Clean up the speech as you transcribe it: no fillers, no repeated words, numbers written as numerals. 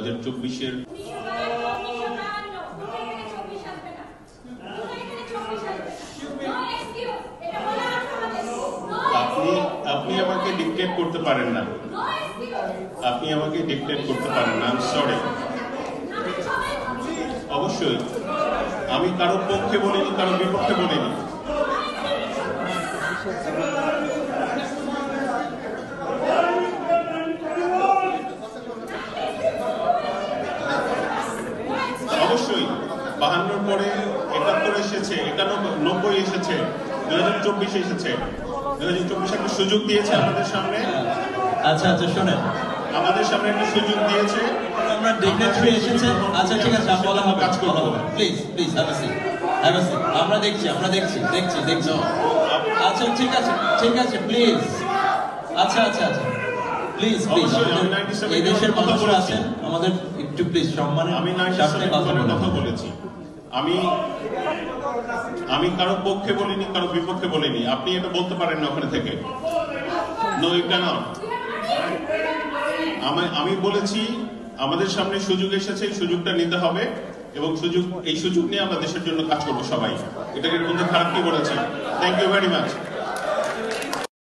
2024-এর আপনি আমাকে ডিক্টেট করতে পারেন না, আপনি আমাকে ডিক্টেট করতে পারেন না। I am sorry. অবশ্যই আমি কারো পক্ষে বলিনি, কারো বিপক্ষে বলিনি। অবশ্যই 52 পরে 71 এসেছে, 91 এসেছে, 2024 এসেছে। 2024 একটা সুযোগ দিয়েছে আমাদের সামনে। আচ্ছা আচ্ছা শোনেন, আমাদের সামনে একটা সুযোগ দিয়েছে, আমরা ডিক্টেটরি এসেছে। আচ্ছা ঠিক আছে, বলা হবে, কাজ করা হবে। Please please have a seat, have a seat. আমরা দেখছি আচ্ছা ঠিক আছে প্লিজ। আচ্ছা প্লিজ এই দেশের মানুষ আছেন, আমাদের একটু প্লিজ সম্মানের সাথে কথা বলেছি। আমি কারো পক্ষে বলিনি, কারো বিপক্ষে বলিনি। আপনি এটা বলতে পারেন না ওখানে থেকে। No you can't. আমি বলেছি আমাদের সামনে সুযোগ এসেছে, এই সুযোগটা নিতে হবে এবং এই সুযোগ নিয়ে আমরা দেশের জন্য কাজ করবো সবাই। এটাকে মধ্যে খারাপ কি বলেছি? Thank you very much.